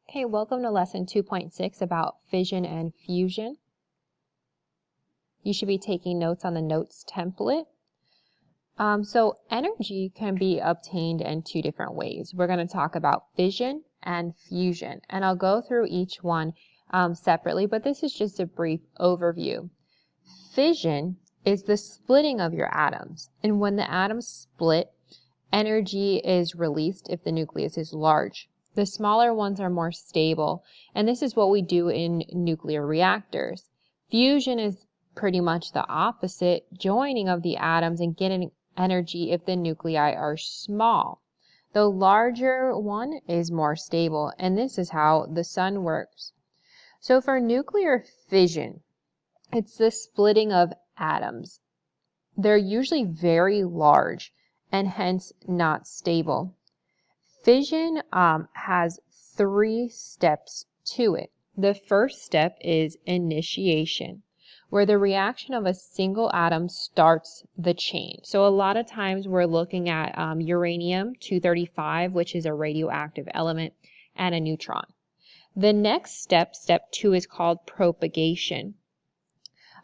Okay, welcome to lesson 2.6 about fission and fusion. You should be taking notes on the notes template. So energy can be obtained in two different ways. We're going to talk about fission and fusion, and I'll go through each one separately, but this is just a brief overview. Fission is the splitting of your atoms, and when the atoms split, energy is released if the nucleus is large. The smaller ones are more stable, and this is what we do in nuclear reactors. Fusion is pretty much the opposite, joining of the atoms and getting energy if the nuclei are small. The larger one is more stable, and this is how the sun works. So for nuclear fission, it's the splitting of atoms. They're usually very large and hence not stable. Fission has 3 steps to it. The first step is initiation, where the reaction of a single atom starts the chain. So a lot of times we're looking at uranium-235, which is a radioactive element, and a neutron. The next step, step 2, is called propagation,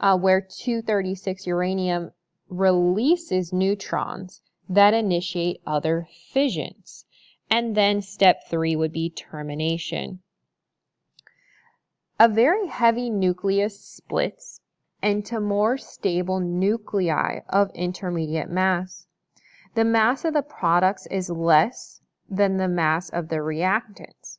where 236 uranium releases neutrons that initiate other fissions. And then step 3 would be termination. A very heavy nucleus splits into more stable nuclei of intermediate mass. The mass of the products is less than the mass of the reactants.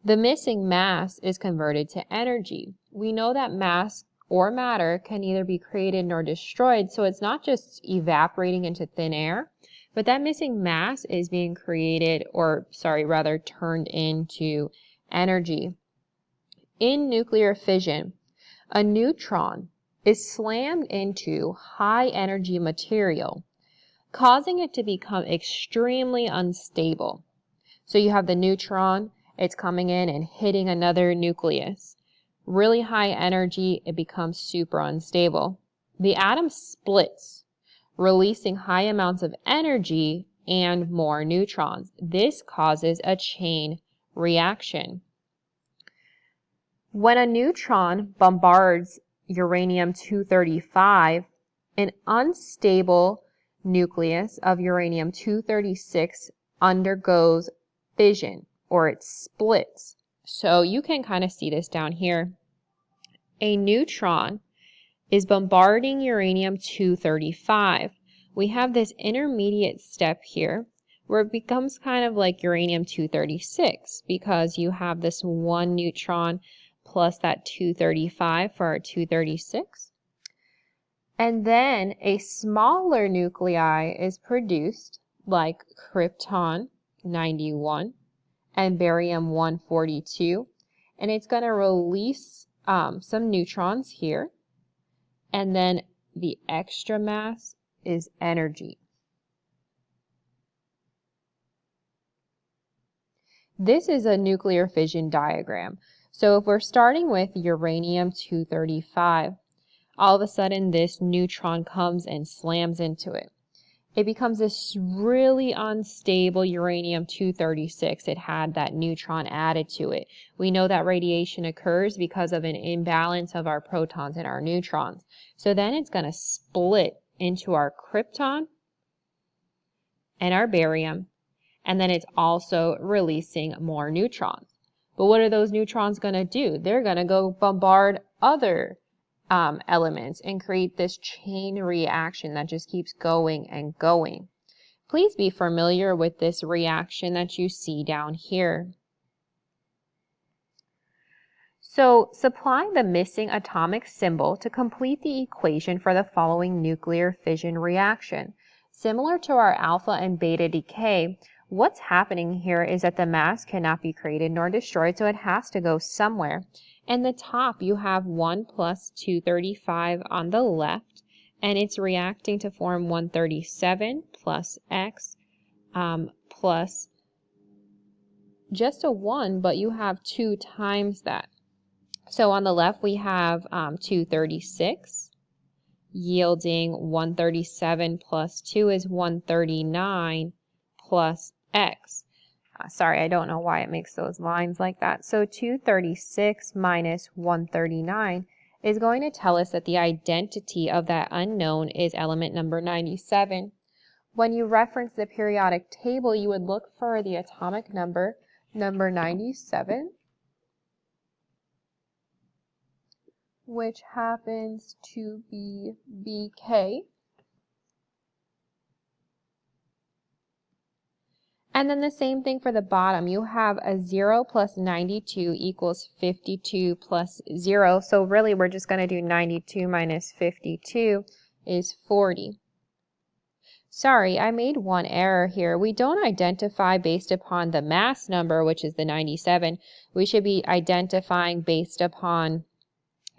The missing mass is converted to energy. We know that mass or matter can neither be created nor destroyed, so it's not just evaporating into thin air, but that missing mass is being created, turned into energy. In nuclear fission, a neutron is slammed into high energy material, causing it to become extremely unstable. So you have the neutron, it's coming in and hitting another nucleus. Really high energy, it becomes super unstable. The atom splits, releasing high amounts of energy and more neutrons. This causes a chain reaction. When a neutron bombards uranium-235, an unstable nucleus of uranium-236 undergoes fission, or it splits. So you can kind of see this down here. A neutron is bombarding uranium-235. We have this intermediate step here where it becomes kind of like uranium-236 because you have this one neutron plus that 235 for our 236. And then a smaller nuclei is produced like krypton-91 and barium-142, and it's going to release some neutrons here. And then the extra mass is energy. This is a nuclear fission diagram. So if we're starting with uranium-235, all of a sudden this neutron comes and slams into it. It becomes this really unstable uranium-236. It had that neutron added to it. We know that radiation occurs because of an imbalance of our protons and our neutrons. So then it's going to split into our krypton and our barium, and then it's also releasing more neutrons. But what are those neutrons going to do? They're going to go bombard other elements and create this chain reaction that just keeps going and going. Please be familiar with this reaction that you see down here. So supply the missing atomic symbol to complete the equation for the following nuclear fission reaction. Similar to our alpha and beta decay, what's happening here is that the mass cannot be created nor destroyed, so it has to go somewhere. And the top, you have 1 plus 235 on the left, and it's reacting to form 137 plus X plus just a 1, but you have 2 times that. So on the left, we have 236, yielding 137 plus 2 is 139 plus X. Sorry, I don't know why it makes those lines like that. So 236 minus 139 is going to tell us that the identity of that unknown is element number 97. When you reference the periodic table, you would look for the atomic number 97, which happens to be BK. And then the same thing for the bottom. You have a 0 plus 92 equals 52 plus 0. So really we're just going to do 92 minus 52 is 40. Sorry, I made one error here. We don't identify based upon the mass number, which is the 97. We should be identifying based upon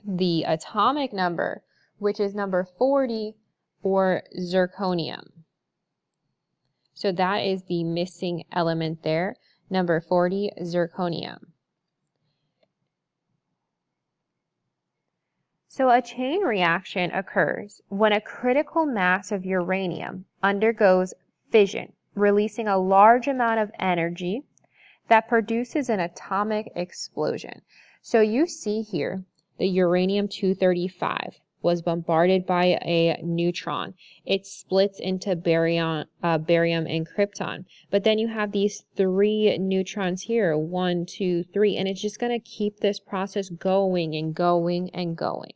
the atomic number, which is number 40, or zirconium. So that is the missing element there, number 40, zirconium. So a chain reaction occurs when a critical mass of uranium undergoes fission, releasing a large amount of energy that produces an atomic explosion. So you see here, the uranium-235 was bombarded by a neutron. It splits into barium and krypton. But then you have these 3 neutrons here, 1, 2, 3, and it's just going to keep this process going and going and going.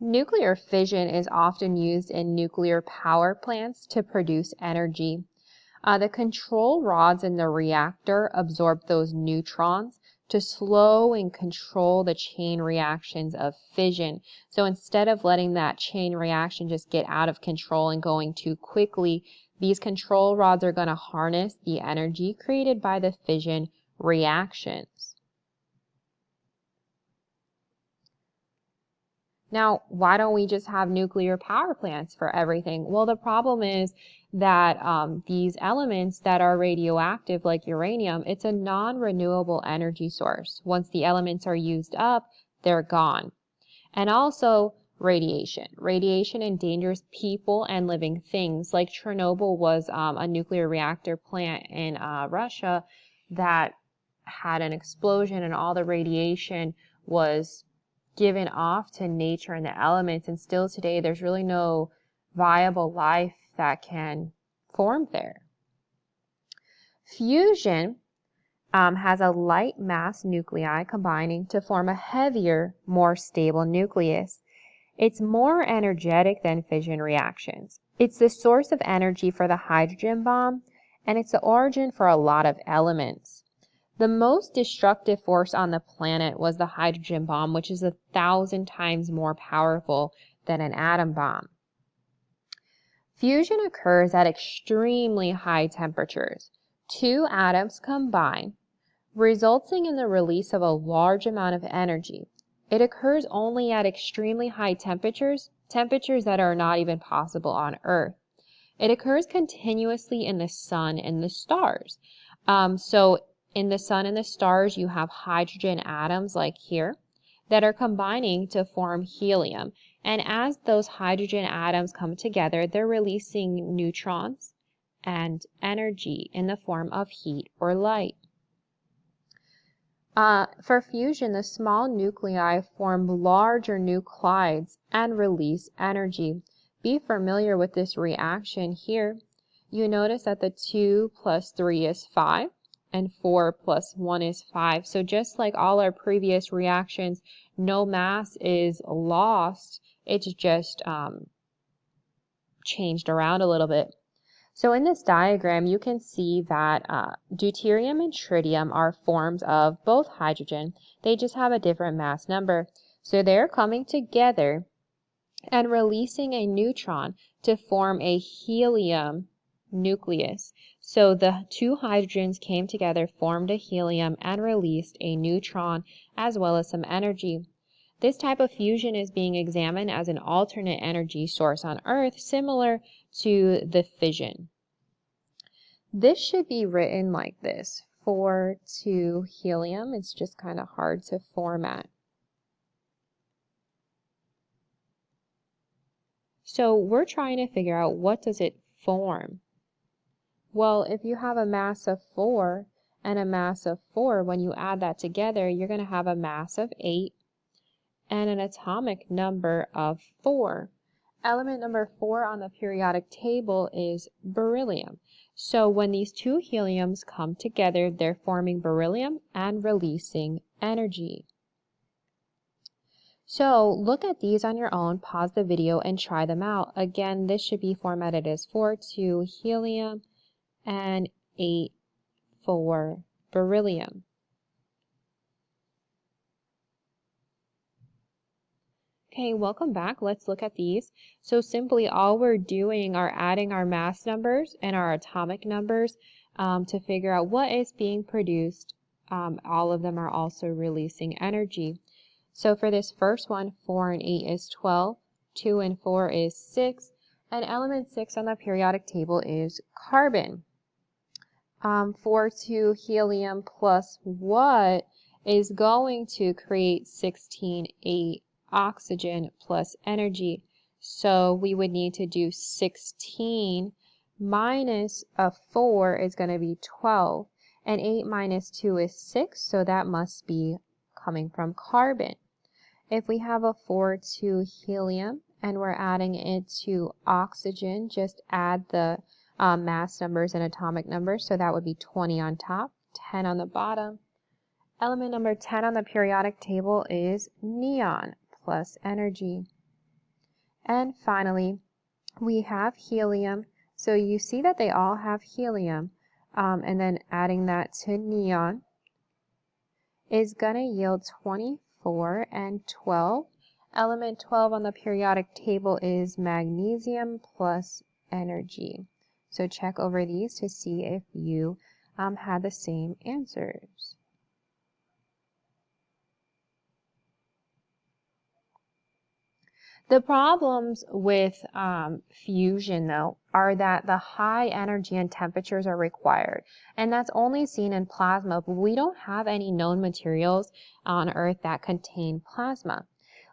Nuclear fission is often used in nuclear power plants to produce energy. The control rods in the reactor absorb those neutrons to slow and control the chain reactions of fission. So instead of letting that chain reaction just get out of control and going too quickly, these control rods are going to harness the energy created by the fission reactions. Now, why don't we just have nuclear power plants for everything? Well, the problem is that these elements that are radioactive, like uranium, it's a non-renewable energy source. Once the elements are used up, they're gone. And also radiation. Radiation endangers people and living things. Like Chernobyl was a nuclear reactor plant in Russia that had an explosion, and all the radiation was given off to nature and the elements, and still today there's really no viable life that can form there. Fusion has a light mass nuclei combining to form a heavier, more stable nucleus. It's more energetic than fission reactions. It's the source of energy for the hydrogen bomb, and it's the origin for a lot of elements. The most destructive force on the planet was the hydrogen bomb, which is 1,000 times more powerful than an atom bomb. Fusion occurs at extremely high temperatures. 2 atoms combine, resulting in the release of a large amount of energy. It occurs only at extremely high temperatures, temperatures that are not even possible on Earth. It occurs continuously in the sun and the stars. In the sun and the stars, you have hydrogen atoms like here that are combining to form helium. And as those hydrogen atoms come together, they're releasing neutrons and energy in the form of heat or light. For fusion, the small nuclei form larger nuclides and release energy. Be familiar with this reaction here. You notice that the 2 plus 3 is 5. And 4 plus 1 is 5. So just like all our previous reactions, no mass is lost. It's just changed around a little bit. So in this diagram, you can see that deuterium and tritium are forms of both hydrogen. They just have a different mass number. So they're coming together and releasing a neutron to form a helium nucleus. So the 2 hydrogens came together, formed a helium, and released a neutron as well as some energy. This type of fusion is being examined as an alternate energy source on Earth, similar to the fission. This should be written like this: 4,2 helium. It's just kind of hard to format. So we're trying to figure out, what does it form? Well, if you have a mass of 4 and a mass of 4, when you add that together, you're going to have a mass of 8 and an atomic number of 4. Element number 4 on the periodic table is beryllium. So when these two heliums come together, they're forming beryllium and releasing energy. So look at these on your own, pause the video, and try them out. Again, this should be formatted as 4,2 helium and 8,4 beryllium. Okay, welcome back. Let's look at these. So simply all we're doing are adding our mass numbers and our atomic numbers to figure out what is being produced. All of them are also releasing energy. So for this first one, 4 and 8 is 12, 2 and 4 is 6, and element 6 on the periodic table is carbon. 4,2 helium plus what is going to create 16,8 oxygen plus energy. So we would need to do 16 minus a 4 is going to be 12, and 8 minus 2 is 6, so that must be coming from carbon. If we have a 4,2 helium and we're adding it to oxygen, just add the mass numbers and atomic numbers, so that would be 20 on top, 10 on the bottom. Element number 10 on the periodic table is neon plus energy. And finally, we have helium. So you see that they all have helium, and then adding that to neon is going to yield 24 and 12. Element 12 on the periodic table is magnesium plus energy. So check over these to see if you had the same answers. The problems with fusion, though, are that the high energy and temperatures are required, and that's only seen in plasma, but we don't have any known materials on Earth that contain plasma.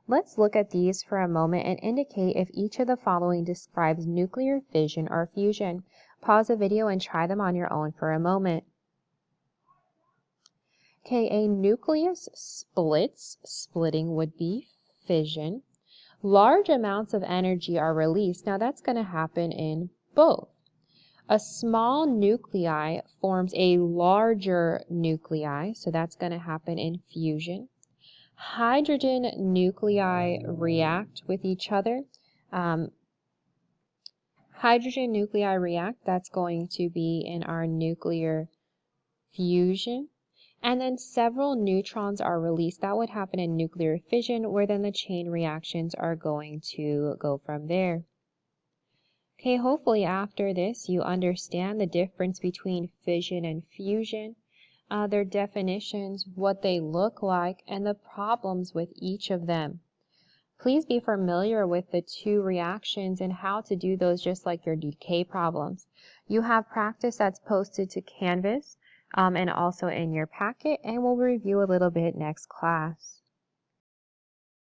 Let's look at these for a moment and indicate if each of the following describes nuclear fission or fusion. Pause the video and try them on your own for a moment. Okay, a nucleus splits. Splitting would be fission. Large amounts of energy are released. Now that's going to happen in both. A small nuclei forms a larger nuclei, so that's going to happen in fusion. Hydrogen nuclei react with each other. Hydrogen nuclei react, that's going to be in our nuclear fusion. And then several neutrons are released. That would happen in nuclear fission, where then the chain reactions are going to go from there. Okay, hopefully after this you understand the difference between fission and fusion, their definitions, what they look like, and the problems with each of them. Please be familiar with the two reactions and how to do those just like your decay problems. You have practice that's posted to Canvas and also in your packet, and we'll review a little bit next class.